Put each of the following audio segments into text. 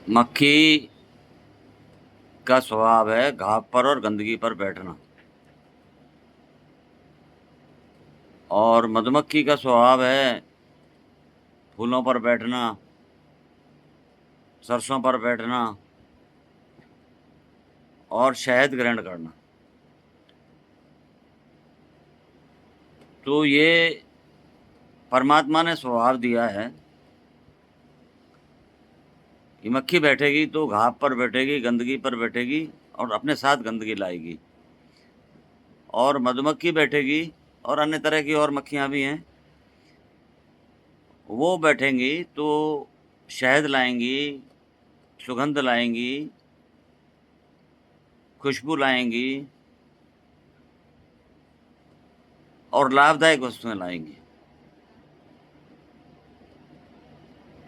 मक्खी का स्वभाव है घाव पर और गंदगी पर बैठना, और मधुमक्खी का स्वभाव है फूलों पर बैठना, सरसों पर बैठना और शहद ग्रहण करना। तो ये परमात्मा ने स्वभाव दिया है कि मक्खी बैठेगी तो घाव पर बैठेगी, गंदगी पर बैठेगी और अपने साथ गंदगी लाएगी, और मधुमक्खी बैठेगी और अन्य तरह की और मक्खियाँ भी हैं, वो बैठेंगी तो शहद लाएंगी, सुगंध लाएंगी, खुशबू लाएंगी और लाभदायक वस्तुएं लाएंगी।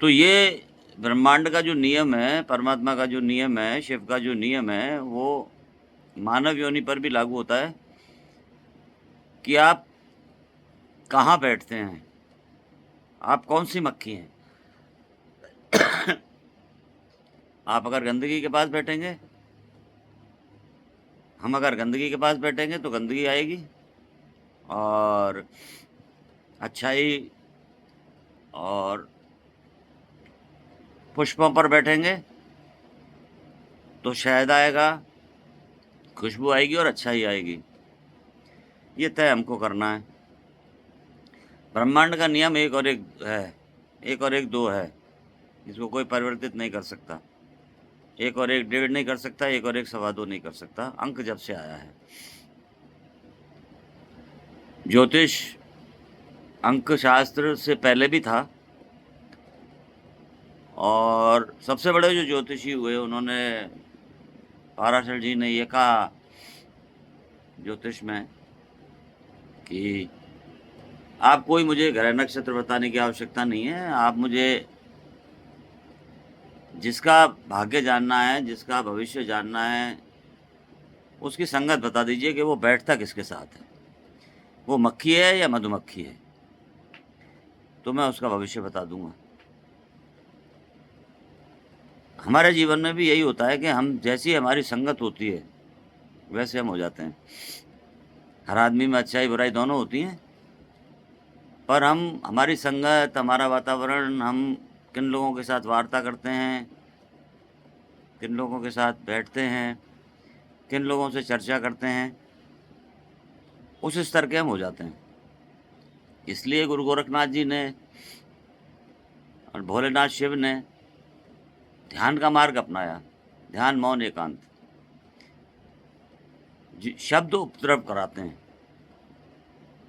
तो ये ब्रह्मांड का जो नियम है, परमात्मा का जो नियम है, शिव का जो नियम है, वो मानव योनि पर भी लागू होता है कि आप कहाँ बैठते हैं, आप कौन सी मक्खी हैं। आप अगर गंदगी के पास बैठेंगे, हम अगर गंदगी के पास बैठेंगे तो गंदगी आएगी, और अच्छाई और पुष्पों पर बैठेंगे तो शहद आएगा, खुशबू आएगी और अच्छाई आएगी। ये तय हमको करना है। ब्रह्मांड का नियम एक और एक है, एक और एक दो है, इसको कोई परिवर्तित नहीं कर सकता। एक और एक डेढ़ नहीं कर सकता, एक और एक सवा दो नहीं कर सकता। अंक जब से आया है ज्योतिष, अंक शास्त्र से पहले भी था, और सबसे बड़े जो ज्योतिषी हुए उन्होंने, पाराशर जी ने ये कहा ज्योतिष में कि आप कोई मुझे ग्रह नक्षत्र बताने की आवश्यकता नहीं है, आप मुझे जिसका भाग्य जानना है, जिसका भविष्य जानना है, उसकी संगत बता दीजिए कि वो बैठता किसके साथ है, वो मक्खी है या मधुमक्खी है, तो मैं उसका भविष्य बता दूंगा। हमारे जीवन में भी यही होता है कि हम जैसी हमारी संगत होती है वैसे हम हो जाते हैं। हर आदमी में अच्छाई बुराई दोनों होती हैं, पर हमारी संगत, हमारा वातावरण, हम किन लोगों के साथ वार्ता करते हैं, किन लोगों के साथ बैठते हैं, किन लोगों से चर्चा करते हैं, उस स्तर के हम हो जाते हैं। इसलिए गुरु गोरखनाथ जी ने और भोलेनाथ शिव ने ध्यान का मार्ग अपनाया, ध्यान, मौन, एकांत। शब्द उपद्रव कराते हैं,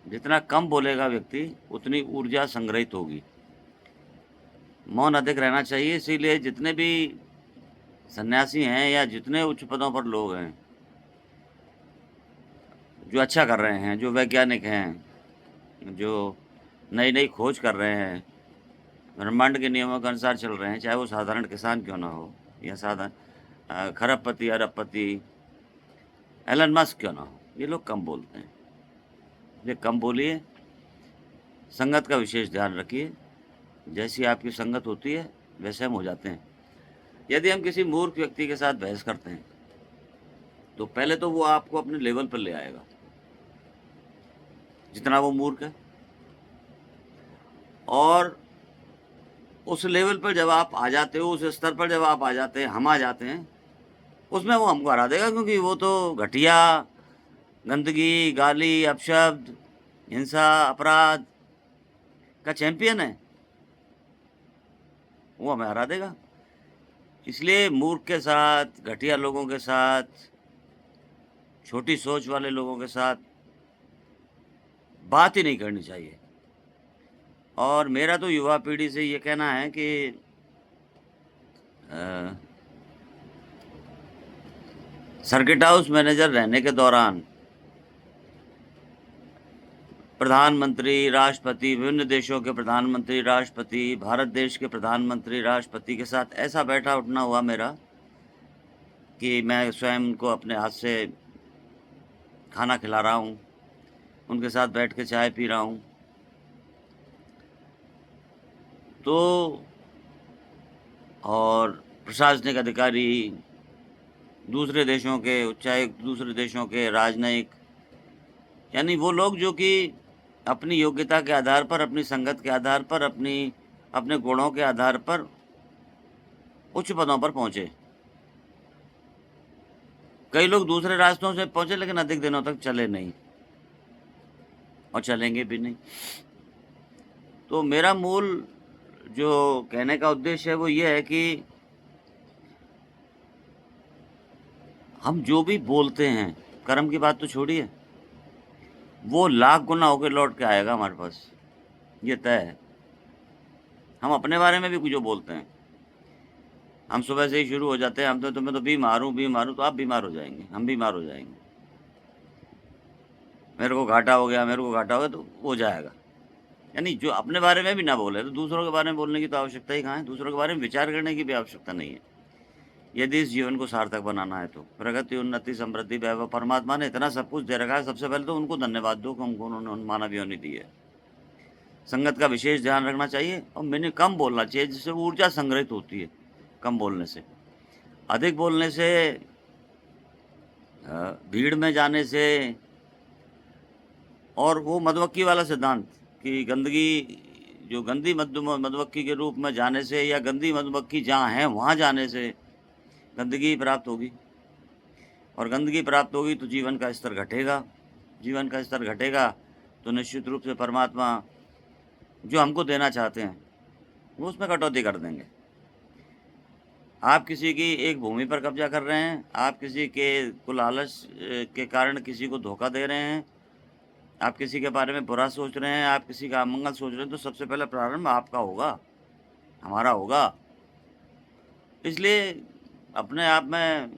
जितना कम बोलेगा व्यक्ति उतनी ऊर्जा संग्रहित होगी। मौन अधिक रहना चाहिए, इसीलिए जितने भी सन्यासी हैं या जितने उच्च पदों पर लोग हैं जो अच्छा कर रहे हैं, जो वैज्ञानिक हैं, जो नई नई खोज कर रहे हैं, ब्रह्मांड के नियमों के अनुसार चल रहे हैं, चाहे वो साधारण किसान क्यों ना हो या साधारण खरबपति, अरबपति, एलन मस्क क्यों ना हो, ये लोग कम बोलते हैं। ये कम बोलिए, संगत का विशेष ध्यान रखिए। जैसी आपकी संगत होती है वैसे हम हो जाते हैं। यदि हम किसी मूर्ख व्यक्ति के साथ बहस करते हैं तो पहले तो वो आपको अपने लेवल पर ले आएगा, जितना वो मूर्ख है, और उस लेवल पर जब आप आ जाते हो, उस स्तर पर जब आप आ जाते हैं, हम आ जाते हैं, उसमें वो हमको हरा देगा, क्योंकि वो तो घटिया, गंदगी, गाली, अपशब्द, हिंसा, अपराध का चैंपियन है, वो हमें हरा देगा। इसलिए मूर्ख के साथ, घटिया लोगों के साथ, छोटी सोच वाले लोगों के साथ बात ही नहीं करनी चाहिए। और मेरा तो युवा पीढ़ी से ये कहना है कि सर्किट हाउस मैनेजर रहने के दौरान प्रधानमंत्री, राष्ट्रपति, विभिन्न देशों के प्रधानमंत्री, राष्ट्रपति, भारत देश के प्रधानमंत्री, राष्ट्रपति के साथ ऐसा बैठा उठना हुआ मेरा कि मैं स्वयं उनको अपने हाथ से खाना खिला रहा हूँ, उनके साथ बैठ के चाय पी रहा हूँ। तो और प्रशासनिक अधिकारी, दूसरे देशों के उच्चायुक्त, दूसरे देशों के राजनयिक, यानी वो लोग जो कि अपनी योग्यता के आधार पर, अपनी संगत के आधार पर, अपने गुणों के आधार पर उच्च पदों पर पहुंचे। कई लोग दूसरे रास्तों से पहुंचे लेकिन अधिक दिनों तक चले नहीं और चलेंगे भी नहीं। तो मेरा मूल जो कहने का उद्देश्य है वो ये है कि हम जो भी बोलते हैं, कर्म की बात तो छोड़िए, वो लाख गुना होकर लौट के आएगा हमारे पास, ये तय है। हम अपने बारे में भी कुछ जो बोलते हैं, हम सुबह से ही शुरू हो जाते हैं, हम तो मैं तो बीमार हूँ, तो आप बीमार हो जाएंगे, हम बीमार हो जाएंगे। मेरे को घाटा हो गया, तो हो जाएगा। यानी जो अपने बारे में भी ना बोले तो दूसरों के बारे में बोलने की तो आवश्यकता ही कहाँ है, दूसरों के बारे में विचार करने की भी आवश्यकता नहीं है। यदि इस जीवन को सार्थक बनाना है तो प्रगति, उन्नति, समृद्धि, वैभव, परमात्मा ने इतना सब कुछ दे रखा है। सबसे पहले तो उनको धन्यवाद दो कि हमको उन्होंने मानव योनि दी है। संगत का विशेष ध्यान रखना चाहिए और मैंने कम बोलना चाहिए, जिससे ऊर्जा संग्रहित होती है कम बोलने से। अधिक बोलने से, भीड़ में जाने से, और वो मधुमक्खी वाला सिद्धांत कि गंदगी, जो गंदी मधुमक्खी के रूप में जाने से या गंदी मधुमक्खी जहाँ है वहाँ जाने से गंदगी प्राप्त होगी, और गंदगी प्राप्त होगी तो जीवन का स्तर घटेगा। जीवन का स्तर घटेगा तो निश्चित रूप से परमात्मा जो हमको देना चाहते हैं वो उसमें कटौती कर देंगे। आप किसी की एक भूमि पर कब्जा कर रहे हैं, आप किसी के कुलालच के कारण किसी को धोखा दे रहे हैं, आप किसी के बारे में बुरा सोच रहे हैं, आप किसी का अमंगल सोच रहे हैं, तो सबसे पहले प्रारंभ आपका होगा, हमारा होगा। इसलिए अपने आप में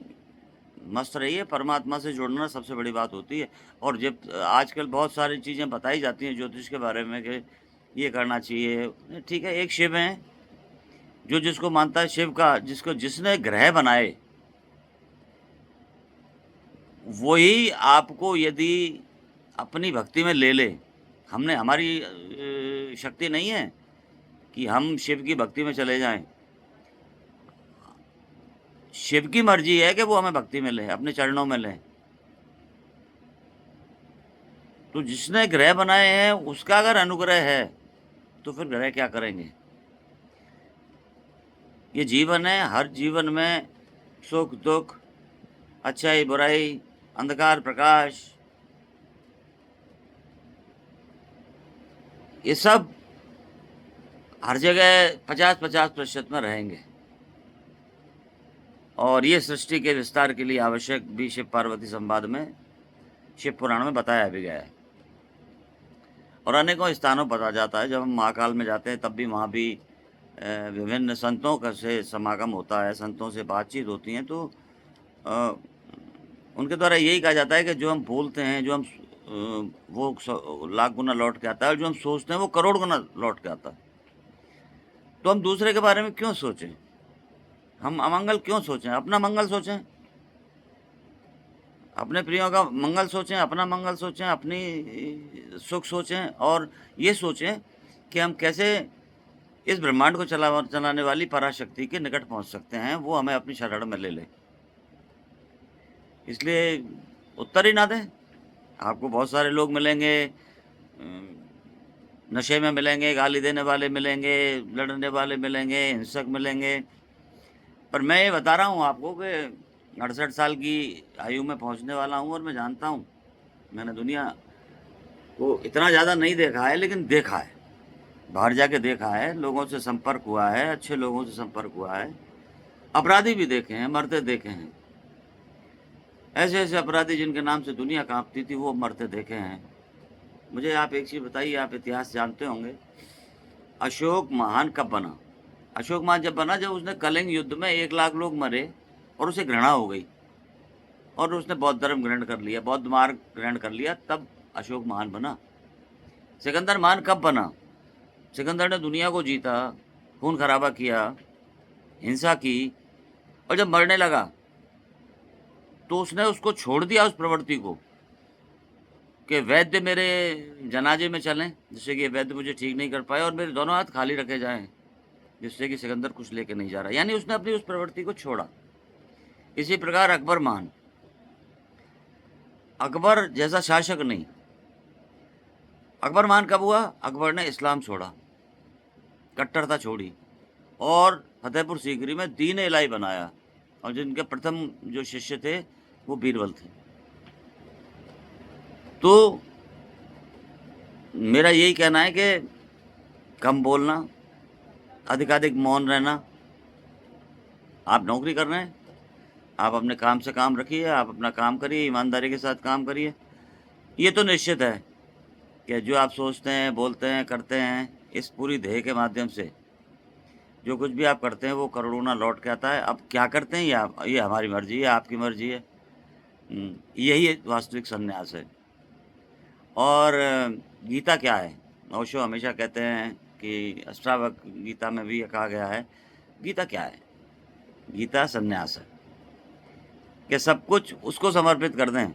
मस्त रहिए, परमात्मा से जुड़ना सबसे बड़ी बात होती है। और जब आजकल बहुत सारी चीज़ें बताई जाती हैं ज्योतिष के बारे में कि ये करना चाहिए, ठीक है, एक शिव है जो जिसको मानता है, शिव का जिसने ग्रह बनाए वही आपको यदि अपनी भक्ति में ले ले, हमारी शक्ति नहीं है कि हम शिव की भक्ति में चले जाएं। शिव की मर्जी है कि वो हमें भक्ति में ले, अपने चरणों में ले। तो जिसने ग्रह बनाए हैं उसका अगर अनुग्रह है तो फिर ग्रह क्या करेंगे। ये जीवन है, हर जीवन में सुख दुख, अच्छाई बुराई, अंधकार प्रकाश, ये सब हर जगह 50-50% में रहेंगे। और ये सृष्टि के विस्तार के लिए आवश्यक भी शिव पार्वती संवाद में, शिव पुराण में बताया भी गया है। और अनेकों स्थानों बताया जाता है। जब हम महाकाल में जाते हैं तब भी वहाँ भी विभिन्न संतों का से समागम होता है, संतों से बातचीत होती हैं। तो उनके द्वारा यही कहा जाता है कि जो हम बोलते हैं, जो हम वो लाख गुना लौट के आता है, और जो हम सोचते हैं वो करोड़ गुना लौट के आता है। तो हम दूसरे के बारे में क्यों सोचें, हम अमंगल क्यों सोचें, अपना मंगल सोचें, अपने प्रियों का मंगल सोचें, अपना मंगल सोचें, अपनी सुख सोचें, और ये सोचें कि हम कैसे इस ब्रह्मांड को चलाने वाली पराशक्ति के निकट पहुंच सकते हैं, वो हमें अपनी शरण में ले ले। इसलिए उत्तर ही ना दें। आपको बहुत सारे लोग मिलेंगे, नशे में मिलेंगे, गाली देने वाले मिलेंगे, लड़ने वाले मिलेंगे, हिंसक मिलेंगे, पर मैं ये बता रहा हूँ आपको कि 68 साल की आयु में पहुँचने वाला हूँ, और मैं जानता हूँ, मैंने दुनिया को इतना ज़्यादा नहीं देखा है लेकिन देखा है, बाहर जाके देखा है, लोगों से संपर्क हुआ है, अच्छे लोगों से संपर्क हुआ है, अपराधी भी देखे हैं, मरते देखे हैं। ऐसे ऐसे अपराधी जिनके नाम से दुनिया कांपती थी वो मरते देखे हैं। मुझे आप एक चीज़ बताइए, आप इतिहास जानते होंगे, अशोक महान कब बना? अशोक महान जब बना, जब उसने कलिंग युद्ध में 1 लाख लोग मरे और उसे घृणा हो गई और उसने बौद्ध धर्म ग्रहण कर लिया, बौद्ध मार्ग ग्रहण कर लिया, तब अशोक महान बना। सिकंदर महान कब बना? सिकंदर ने दुनिया को जीता, खून खराबा किया, हिंसा की, और जब मरने लगा तो उसने उसको छोड़ दिया, उस प्रवृत्ति को, कि वैद्य मेरे जनाजे में चलें, जिससे कि वैद्य मुझे ठीक नहीं कर पाए और मेरे दोनों हाथ खाली रखे जाएं, जिससे कि सिकंदर कुछ लेके नहीं जा रहा, यानी उसने अपनी उस प्रवृत्ति को छोड़ा। इसी प्रकार अकबर मान, अकबर जैसा शासक नहीं। अकबर मान कब हुआ? अकबर ने इस्लाम छोड़ा, कट्टरता छोड़ी और फतेहपुर सीकरी में दीन इलाही बनाया, और जिनके प्रथम जो शिष्य थे वो बीरबल थे। तो मेरा यही कहना है कि कम बोलना, अधिकाधिक मौन रहना। आप नौकरी कर रहे हैं, आप अपने काम से काम रखिए, आप अपना काम करिए, ईमानदारी के साथ काम करिए। ये तो निश्चित है कि जो आप सोचते हैं, बोलते हैं, करते हैं, इस पूरी ध्येय के माध्यम से जो कुछ भी आप करते हैं वो करोड़ों लौट के आता है। अब क्या करते हैं ये हमारी मर्जी है, आपकी मर्जी है। यही वास्तविक संन्यास है। और गीता क्या है? ओशो हमेशा कहते हैं कि अष्टावक्र गीता में भी कहा गया है, गीता क्या है? गीता संन्यास है कि सब कुछ उसको समर्पित कर दें।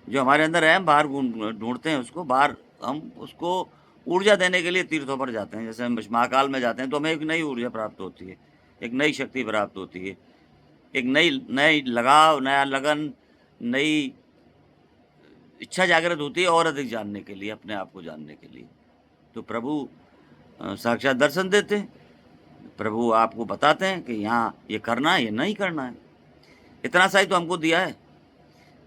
जो हमारे अंदर है हम बाहर ढूंढते हैं उसको, बाहर हम उसको ऊर्जा देने के लिए तीर्थों पर जाते हैं। जैसे हम महाकाल में जाते हैं तो हमें एक नई ऊर्जा प्राप्त होती है, एक नई शक्ति प्राप्त होती है, एक नई लगाव, नया लगन, नई इच्छा जागृत होती है और अधिक जानने के लिए, अपने आप को जानने के लिए। तो प्रभु साक्षात दर्शन देते हैं, प्रभु आपको बताते हैं कि यहाँ ये करना है, ये नहीं करना है। इतना सा ही तो हमको दिया है,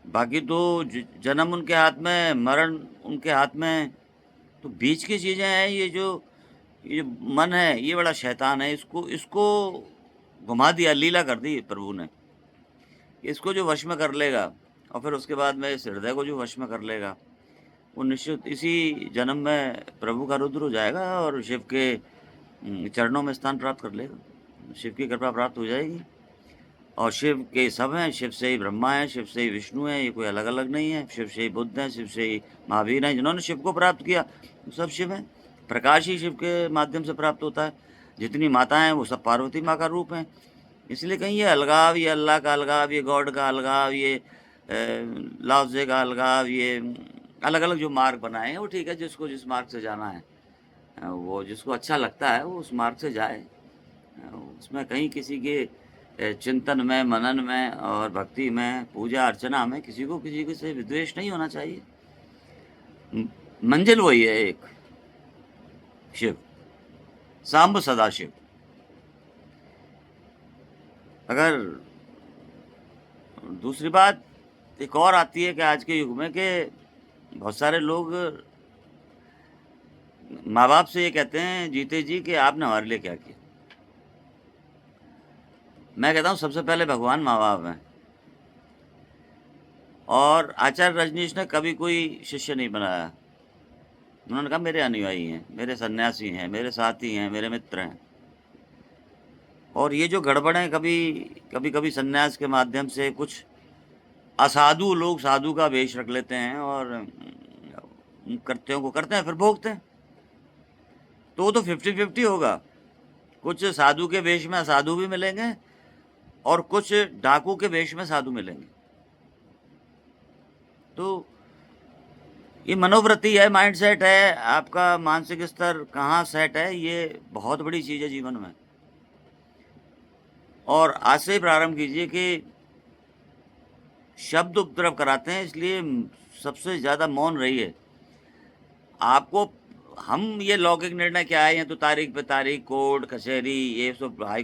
बाकी तो जन्म उनके हाथ में, मरण उनके हाथ में। तो बीच की चीज़ें हैं, ये जो मन है ये बड़ा शैतान है, इसको घुमा दिया, लीला कर दी प्रभु ने। इसको जो वश में कर लेगा और फिर उसके बाद में इस हृदय को जो वश में कर लेगा, वो निश्चित इसी जन्म में प्रभु का रुद्र हो जाएगा और शिव के चरणों में स्थान प्राप्त कर लेगा। शिव की कृपा प्राप्त हो जाएगी। और शिव के सब हैं, शिव से ही ब्रह्मा है, शिव से ही विष्णु है, ये कोई अलग अलग नहीं है। शिव से ही बुद्ध हैं, शिव से ही महावीर हैं। जिन्होंने शिव को प्राप्त किया वो सब शिव हैं। प्रकाश ही शिव के माध्यम से प्राप्त होता है। जितनी माता हैं वो सब पार्वती माँ का रूप हैं। इसलिए कहीं ये अलगाव, ये अल्लाह का अलगाव, ये गॉड का अलगाव, ये लाओत्से का अलगाव, ये अलग अलग जो मार्ग बनाए हैं वो ठीक है, जिसको जिस मार्ग से जाना है वो जिसको अच्छा लगता है वो उस मार्ग से जाए। उसमें कहीं किसी के चिंतन में, मनन में और भक्ति में, पूजा अर्चना में किसी को से विद्वेष नहीं होना चाहिए। मंजिल वही है एक, शिव, सांब सदाशिव। अगर दूसरी बात एक और आती है कि आज के युग में कि बहुत सारे लोग माँ बाप से ये कहते हैं जीते जी कि आपने हमारे लिए क्या किया। मैं कहता हूँ सबसे पहले भगवान माँ बाप हैं। और आचार्य रजनीश ने कभी कोई शिष्य नहीं बनाया। उन्होंने कहा मेरे अनुयायी हैं, मेरे सन्यासी हैं, मेरे साथी हैं, मेरे मित्र हैं। और ये जो गड़बड़ है, कभी सन्यास के माध्यम से कुछ असाधु लोग साधु का वेश रख लेते हैं और कृत्यों को करते हैं, फिर भोगते हैं। तो वो तो 50-50 होगा। कुछ साधु के वेश में असाधु भी मिलेंगे और कुछ डाकू के वेश में साधु मिलेंगे। तो ये मनोवृत्ति है, माइंडसेट है, आपका मानसिक स्तर कहाँ सेट है, ये बहुत बड़ी चीज़ है जीवन में। और आज से ही प्रारंभ कीजिए कि शब्द उपद्रव कराते हैं, इसलिए सबसे ज़्यादा मौन रहिए। आपको हम ये लौकिक निर्णय क्या है, ये तो तारीख पे तारीख, कोर्ट कचहरी, ये सब हाई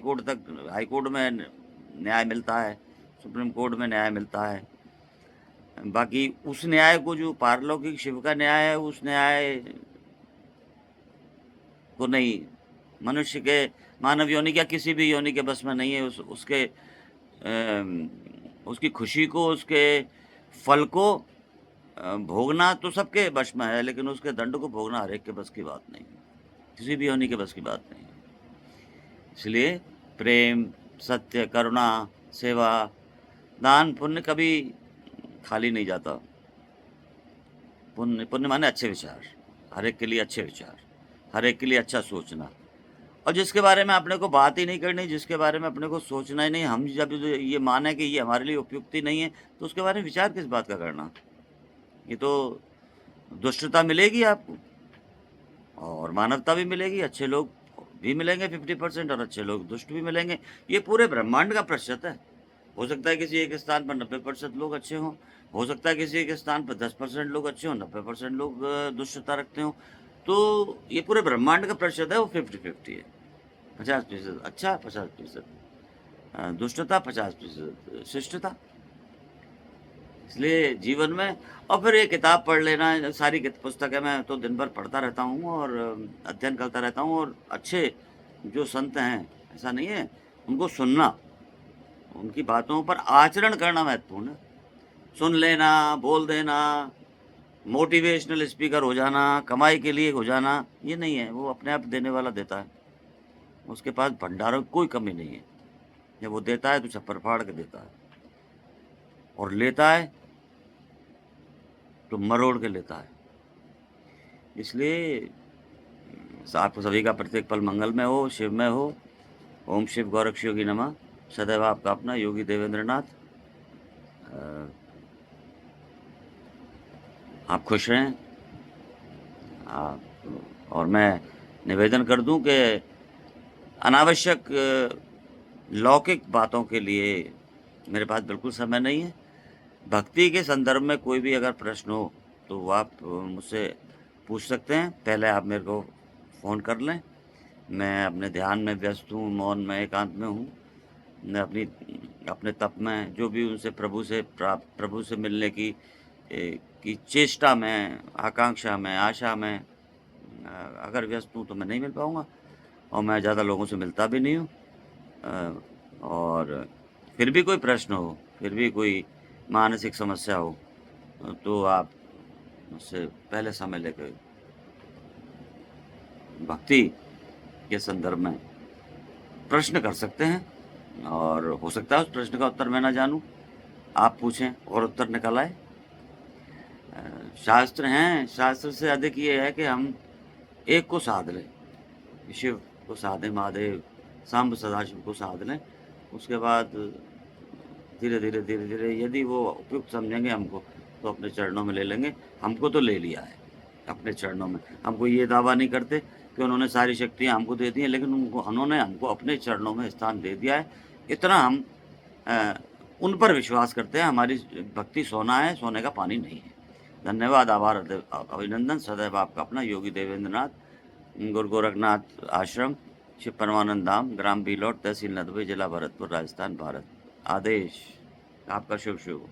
कोर्ट में न्याय मिलता है, सुप्रीम कोर्ट में न्याय मिलता है। बाकी उस न्याय को जो पारलौकिक शिव का न्याय है, उस न्याय को नहीं, मनुष्य के, मानव योनि या किसी भी योनि के बस में नहीं है। उसकी खुशी को, उसके फल को भोगना तो सबके बस में है, लेकिन उसके दंड को भोगना हर एक के बस की बात नहीं है, किसी भी योनि के बस की बात नहीं है। इसलिए प्रेम, सत्य, करुणा, सेवा, दान, पुण्य कभी खाली नहीं जाता। पुण्य माने अच्छे विचार, हर एक के लिए अच्छे विचार, हर एक के लिए अच्छा सोचना। और जिसके बारे में अपने को बात ही नहीं करनी, जिसके बारे में अपने को सोचना ही नहीं, हम जब ये माने कि ये हमारे लिए उपयुक्ति नहीं है, तो उसके बारे में विचार किस बात का करना। ये तो दुष्टता मिलेगी आपको और मानवता भी मिलेगी। अच्छे लोग भी मिलेंगे 50% और अच्छे लोग दुष्ट भी मिलेंगे। ये पूरे ब्रह्मांड का प्रतिशत है। हो सकता है किसी एक स्थान पर 90% लोग अच्छे हों, हो सकता है किसी एक स्थान पर 10% लोग अच्छे हों, 90% लोग दुष्टता रखते हों। तो ये पूरे ब्रह्मांड का प्रतिशत है वो 50-50 है। 50% अच्छा, 50% दुष्टता, 50% शिष्टता। इसलिए जीवन में और फिर ये किताब पढ़ लेना, सारी पुस्तकें मैं तो दिन भर पढ़ता रहता हूँ और अध्ययन करता रहता हूँ और अच्छे जो संत हैं, ऐसा नहीं है, उनको सुनना, उनकी बातों पर आचरण करना महत्वपूर्ण है। सुन लेना, बोल देना, मोटिवेशनल स्पीकर हो जाना, कमाई के लिए हो जाना, ये नहीं है। वो अपने आप देने वाला देता है। उसके पास भंडारों की कोई कमी नहीं है। जब वो देता है तो छप्पर फाड़ के देता है और लेता है तो मरोड़ के लेता है। इसलिए आपको सभी का प्रत्येक पल मंगलमय हो, शिवमय हो। ओम शिव गोरक्ष योगी नमः। सदैव आपका अपना योगी देवेंद्र नाथ। आप खुश रहें। और मैं निवेदन कर दूं कि अनावश्यक लौकिक बातों के लिए मेरे पास बिल्कुल समय नहीं है। भक्ति के संदर्भ में कोई भी अगर प्रश्न हो तो वो आप मुझसे पूछ सकते हैं। पहले आप मेरे को फ़ोन कर लें। मैं अपने ध्यान में व्यस्त हूँ, मौन में, एकांत में हूँ। मैं अपने तप में जो भी उनसे प्रभु से मिलने की चेष्टा में, आकांक्षा में, आशा में अगर व्यस्त हूँ तो मैं नहीं मिल पाऊँगा और मैं ज़्यादा लोगों से मिलता भी नहीं हूँ। और फिर भी कोई प्रश्न हो, फिर भी कोई मानसिक समस्या हो तो आप मुझसे पहले समय लेकर भक्ति के संदर्भ में प्रश्न कर सकते हैं और हो सकता है उस प्रश्न का उत्तर मैं ना जानूं, आप पूछें और उत्तर निकल आए। शास्त्र हैं, शास्त्र से अधिक ये है कि हम एक को साध लें, शिव को साधें, महादेव, सांब सदाशिव को साध लें। उसके बाद धीरे धीरे धीरे धीरे यदि वो उपयुक्त समझेंगे हमको तो अपने चरणों में ले लेंगे। हमको तो ले लिया है अपने चरणों में। हमको ये दावा नहीं करते कि उन्होंने सारी शक्तियाँ हमको दे दी हैं, लेकिन उन्होंने हमको अपने चरणों में स्थान दे दिया है। इतना हम उन पर विश्वास करते हैं। हमारी भक्ति सोना है, सोने का पानी नहीं है। धन्यवाद, आभार, अभिनंदन। सदैव आपका अपना योगी देवेंद्र नाथ, गुरु गोरखनाथ आश्रम, शिव परमानंद धाम, ग्राम बिलौट, तहसील नदबई, जिला भरतपुर, राजस्थान, भारत। आदेश। आपका शुभ शुभ।